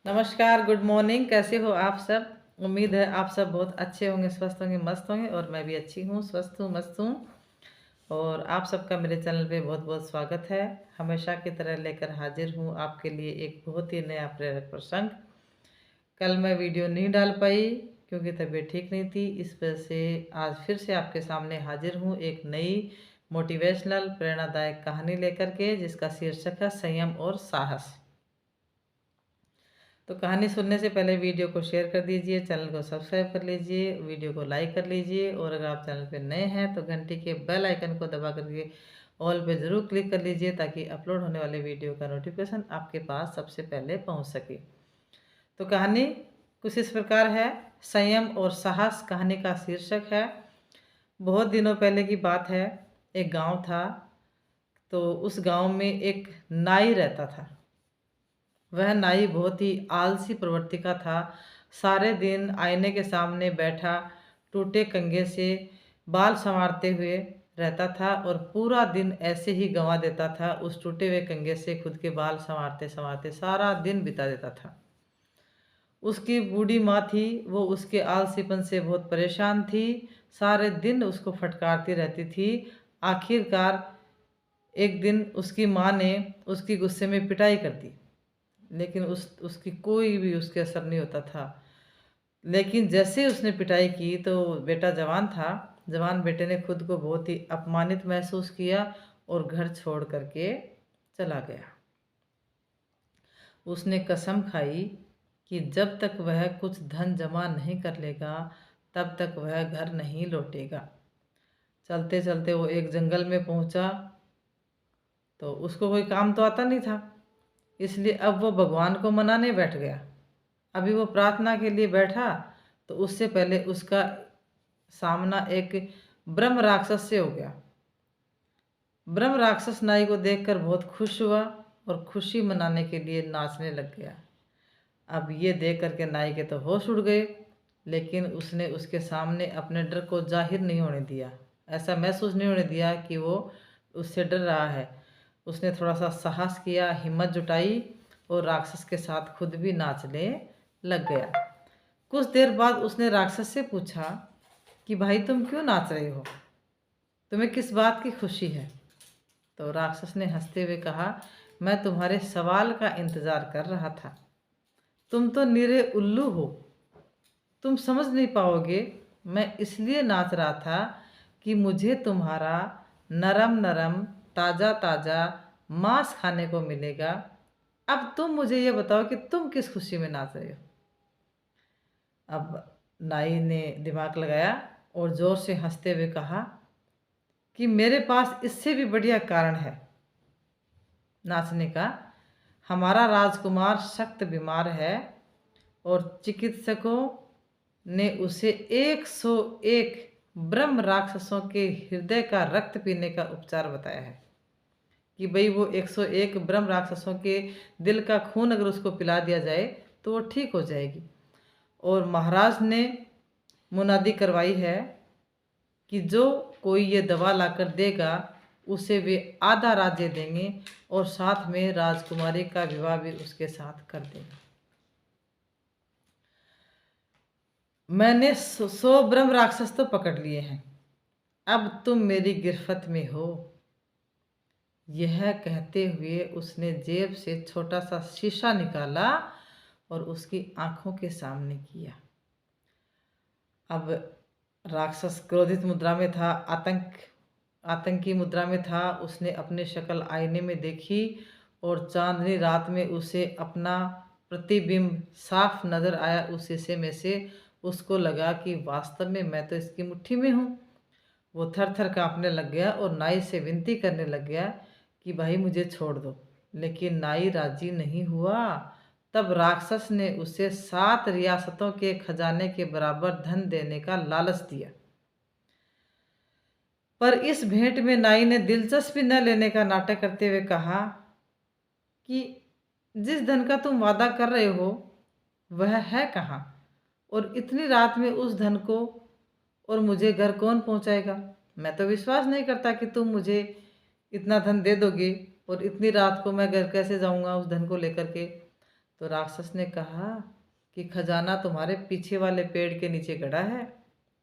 नमस्कार, good morning. कैसे हो आप सब? उम्मीद है आप सब बहुत अच्छे होंगे, स्वस्थ होंगे, मस्त होंगे और मैं भी अच्छी हूँ, स्वस्थ हूँ, मस्त हूँ। और आप सबका मेरे चैनल पे बहुत-बहुत स्वागत है। हमेशा की तरह लेकर हाजिर हूँ आपके लिए एक बहुत ही नया प्रेरक प्रसंग। कल मैं वीडियो नहीं डाल पाई क्योंकि तबीयत ठीक नहीं थी। इस वजह से आज फिर से आपके सामने हाजिर हूँ एक नई मोटिवेशनल प्रेरणादायक कहानी लेकर के, जिसका शीर्षक है संयम और साहस। तो कहानी सुनने से पहले वीडियो को शेयर कर दीजिए, चैनल को सब्सक्राइब कर लीजिए, वीडियो को लाइक कर लीजिए और अगर आप चैनल पर नए हैं तो घंटी के बेल आइकन को दबा करके ऑल पे ज़रूर क्लिक कर लीजिए ताकि अपलोड होने वाले वीडियो का नोटिफिकेशन आपके पास सबसे पहले पहुंच सके। तो कहानी कुछ इस प्रकार है, संयम और साहस कहानी का शीर्षक है। बहुत दिनों पहले की बात है। एक गांव था। तो उस गांव में एक नाई रहता था। वह नाई बहुत ही आलसी प्रवृत्ति का था। सारे दिन आईने के सामने बैठा टूटे कंघे से बाल संवारते हुए रहता था और पूरा दिन ऐसे ही गंवा देता था। उस टूटे हुए कंघे से खुद के बाल संवारते संवारते सारा दिन बिता देता था। उसकी बूढ़ी माँ थी, वो उसके आलसीपन से बहुत परेशान थी। सारे दिन उसको फटकारती रहती थी। आखिरकार एक दिन उसकी माँ ने उसकी गुस्से में पिटाई कर दी, लेकिन उसकी कोई भी उसके असर नहीं होता था। लेकिन जैसे उसने पिटाई की तो बेटा जवान था। जवान बेटे ने खुद को बहुत ही अपमानित महसूस किया और घर छोड़ करके चला गया। उसने कसम खाई कि जब तक वह कुछ धन जमा नहीं कर लेगा तब तक वह घर नहीं लौटेगा। चलते चलते वो एक जंगल में पहुंचा। तो उसको कोई काम तो आता नहीं था, इसलिए अब वो भगवान को मनाने बैठ गया। अभी वो प्रार्थना के लिए बैठा तो उससे पहले उसका सामना एक ब्रह्म राक्षस से हो गया। ब्रह्म राक्षस नाई को देखकर बहुत खुश हुआ और खुशी मनाने के लिए नाचने लग गया। अब ये देख करके नाई के तो होश उड़ गए, लेकिन उसने उसके सामने अपने डर को जाहिर नहीं होने दिया। ऐसा महसूस नहीं होने दिया कि वो उससे डर रहा है। उसने थोड़ा सा साहस किया, हिम्मत जुटाई और राक्षस के साथ खुद भी नाचने लग गया। कुछ देर बाद उसने राक्षस से पूछा कि भाई तुम क्यों नाच रहे हो, तुम्हें किस बात की खुशी है? तो राक्षस ने हंसते हुए कहा, मैं तुम्हारे सवाल का इंतजार कर रहा था। तुम तो निरे उल्लू हो, तुम समझ नहीं पाओगे। मैं इसलिए नाच रहा था कि मुझे तुम्हारा नरम नरम ताज़ा ताज़ा मांस खाने को मिलेगा। अब तुम मुझे ये बताओ कि तुम किस खुशी में नाच रहे हो? अब नाई ने दिमाग लगाया और ज़ोर से हंसते हुए कहा कि मेरे पास इससे भी बढ़िया कारण है नाचने का। हमारा राजकुमार सख्त बीमार है और चिकित्सकों ने उसे 101 ब्रह्म राक्षसों के हृदय का रक्त पीने का उपचार बताया है कि भाई वो 101 ब्रह्म राक्षसों के दिल का खून अगर उसको पिला दिया जाए तो वो ठीक हो जाएगी। और महाराज ने मुनादी करवाई है कि जो कोई ये दवा लाकर देगा उसे वे आधा राज्य देंगे और साथ में राजकुमारी का विवाह भी उसके साथ कर देंगे। मैंने 100 ब्रह्म राक्षस तो पकड़ लिए हैं, अब तुम मेरी गिरफ्त में हो। यह कहते हुए उसने जेब से छोटा सा शीशा निकाला और उसकी आंखों के सामने किया। अब राक्षस क्रोधित मुद्रा में था, आतंकी मुद्रा में था। उसने अपनी शक्ल आईने में देखी और चांदनी रात में उसे अपना प्रतिबिंब साफ नजर आया। उस शीशे में से उसको लगा कि वास्तव में मैं तो इसकी मुट्ठी में हूँ। वो थर थर काँपने लग गया और नाई से विनती करने लग गया कि भाई मुझे छोड़ दो, लेकिन नाई राजी नहीं हुआ। तब राक्षस ने उसे 7 रियासतों के खजाने के बराबर धन देने का लालच दिया। पर इस भेंट में नाई ने दिलचस्पी न लेने का नाटक करते हुए कहा कि जिस धन का तुम वादा कर रहे हो वह है कहाँ, और इतनी रात में उस धन को और मुझे घर कौन पहुंचाएगा? मैं तो विश्वास नहीं करता कि तुम मुझे इतना धन दे दोगे और इतनी रात को मैं घर कैसे जाऊंगा उस धन को लेकर के। तो राक्षस ने कहा कि खजाना तुम्हारे पीछे वाले पेड़ के नीचे गड़ा है,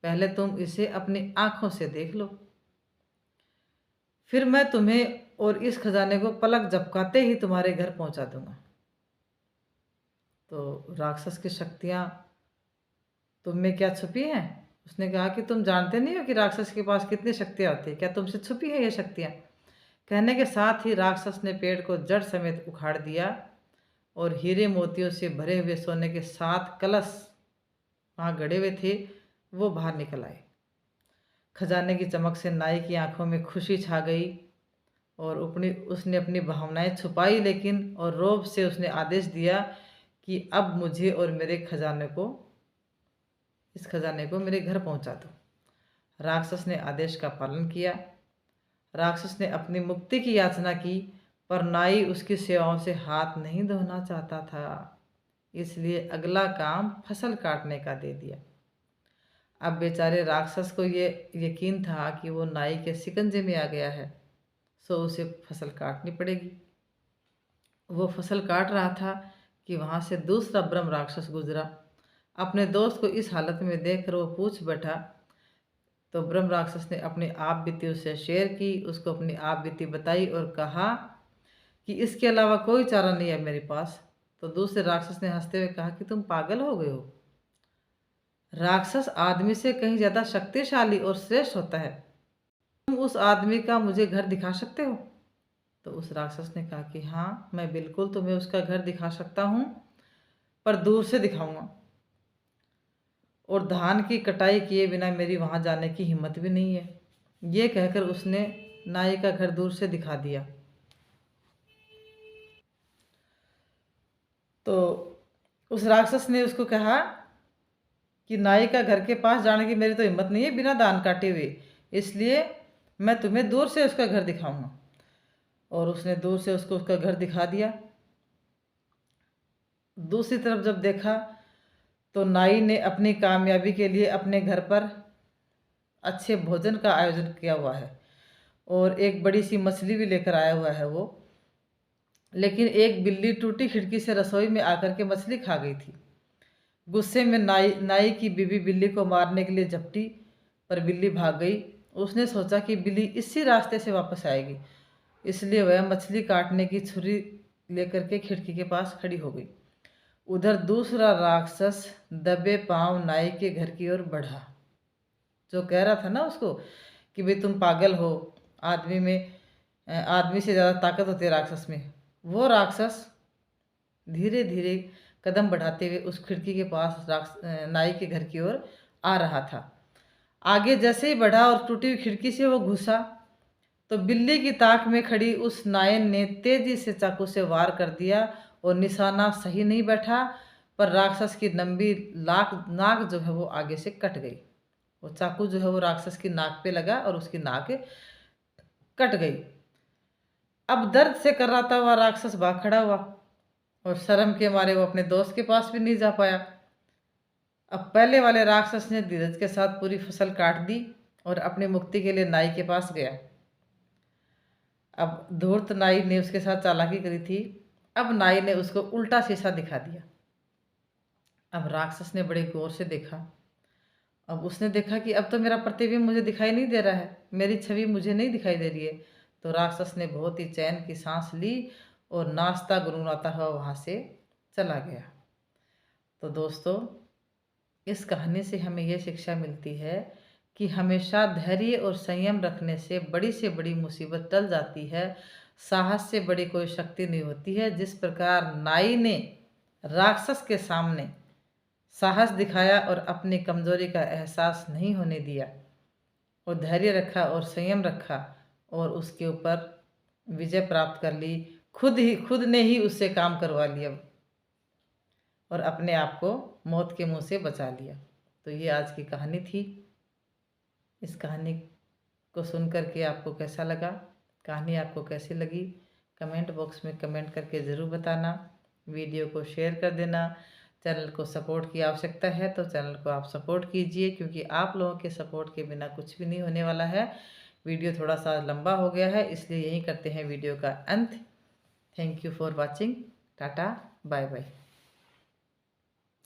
पहले तुम इसे अपनी आंखों से देख लो, फिर मैं तुम्हें और इस खजाने को पलक झपकाते ही तुम्हारे घर पहुंचा दूंगा। तो राक्षस की शक्तियां तुम में क्या छुपी हैं? उसने कहा कि तुम जानते नहीं हो कि राक्षस के पास कितनी शक्तियां होती है, क्या तुमसे छुपी है ये शक्तियां? कहने के साथ ही राक्षस ने पेड़ को जड़ समेत उखाड़ दिया और हीरे मोतियों से भरे हुए सोने के 7 कलश वहाँ गड़े हुए थे वो बाहर निकल आए। खजाने की चमक से नाई की आंखों में खुशी छा गई और उसने अपनी भावनाएं छुपाई, लेकिन और रोब से उसने आदेश दिया कि अब मुझे और इस खजाने को मेरे घर पहुंचा दो। राक्षस ने आदेश का पालन किया। राक्षस ने अपनी मुक्ति की याचना की, पर नाई उसकी सेवाओं से हाथ नहीं धोना चाहता था, इसलिए अगला काम फसल काटने का दे दिया। अब बेचारे राक्षस को ये यकीन था कि वो नाई के शिकंजे में आ गया है, सो उसे फसल काटनी पड़ेगी। वो फसल काट रहा था कि वहाँ से दूसरा ब्रह्म राक्षस गुजरा। अपने दोस्त को इस हालत में देखकर वो पूछ बैठा। तो ब्रह्म राक्षस ने अपनी आप बीती उससे शेयर की, उसको अपनी आप बीती बताई और कहा कि इसके अलावा कोई चारा नहीं है मेरे पास। तो दूसरे राक्षस ने हंसते हुए कहा कि तुम पागल हो गए हो, राक्षस आदमी से कहीं ज़्यादा शक्तिशाली और श्रेष्ठ होता है, तुम उस आदमी का मुझे घर दिखा सकते हो? तो उस राक्षस ने कहा कि हाँ, मैं बिल्कुल तुम्हें उसका घर दिखा सकता हूँ, पर दूर से दिखाऊंगा, और धान की कटाई किए बिना मेरी वहाँ जाने की हिम्मत भी नहीं है। ये कहकर उसने नाई का घर दूर से दिखा दिया। तो उस राक्षस ने उसको कहा कि नाई का घर के पास जाने की मेरी तो हिम्मत नहीं है बिना धान काटे हुए, इसलिए मैं तुम्हें दूर से उसका घर दिखाऊंगा। और उसने दूर से उसको उसका घर दिखा दिया। दूसरी तरफ जब देखा तो नाई ने अपनी कामयाबी के लिए अपने घर पर अच्छे भोजन का आयोजन किया हुआ है और एक बड़ी सी मछली भी लेकर आया हुआ है वो। लेकिन एक बिल्ली टूटी खिड़की से रसोई में आकर के मछली खा गई थी। गुस्से में नाई की बीवी बिल्ली को मारने के लिए झपटी, पर बिल्ली भाग गई। उसने सोचा कि बिल्ली इसी रास्ते से वापस आएगी, इसलिए वह मछली काटने की छुरी लेकर के खिड़की के पास खड़ी हो गई। उधर दूसरा राक्षस दबे पांव नाई के घर की ओर बढ़ा। जो कह रहा था ना उसको कि भाई तुम पागल हो, आदमी से ज़्यादा ताकत होती है राक्षस में, वो राक्षस धीरे धीरे कदम बढ़ाते हुए उस खिड़की के पास नाई के घर की ओर आ रहा था। आगे जैसे ही बढ़ा और टूटी हुई खिड़की से वो घुसा, तो बिल्ली की ताक में खड़ी उस नायन ने तेजी से चाकू से वार कर दिया और निशाना सही नहीं बैठा, पर राक्षस की लंबी नाक जो है वो आगे से कट गई। वो चाकू जो है वो राक्षस की नाक पे लगा और उसकी नाक कट गई। अब दर्द से कर्राता हुआ राक्षस भाग खड़ा हुआ और शर्म के मारे वो अपने दोस्त के पास भी नहीं जा पाया। अब पहले वाले राक्षस ने धीरज के साथ पूरी फसल काट दी और अपनी मुक्ति के लिए नाई के पास गया। अब धूर्त नाई ने उसके साथ चालाकी करी थी। अब नाई ने उसको उल्टा शीशा दिखा दिया। अब राक्षस ने बड़े गौर से देखा। अब उसने देखा कि अब तो मेरा प्रतिबिंब मुझे दिखाई नहीं दे रहा है, मेरी छवि मुझे नहीं दिखाई दे रही है। तो राक्षस ने बहुत ही चैन की सांस ली और नाचता गुनगुनाता हुआ वहाँ से चला गया। तो दोस्तों, इस कहानी से हमें यह शिक्षा मिलती है कि हमेशा धैर्य और संयम रखने से बड़ी मुसीबत टल जाती है। साहस से बड़ी कोई शक्ति नहीं होती है। जिस प्रकार नाई ने राक्षस के सामने साहस दिखाया और अपनी कमजोरी का एहसास नहीं होने दिया और धैर्य रखा और संयम रखा और उसके ऊपर विजय प्राप्त कर ली, खुद ने ही उससे काम करवा लिया और अपने आप को मौत के मुंह से बचा लिया। तो ये आज की कहानी थी। इस कहानी को सुनकर के आपको कैसा लगा, कहानी आपको कैसी लगी, कमेंट बॉक्स में कमेंट करके ज़रूर बताना। वीडियो को शेयर कर देना। चैनल को सपोर्ट की आवश्यकता है तो चैनल को आप सपोर्ट कीजिए, क्योंकि आप लोगों के सपोर्ट के बिना कुछ भी नहीं होने वाला है। वीडियो थोड़ा सा लंबा हो गया है, इसलिए यहीं करते हैं वीडियो का अंत। Thank you for watching. Tata, bye bye.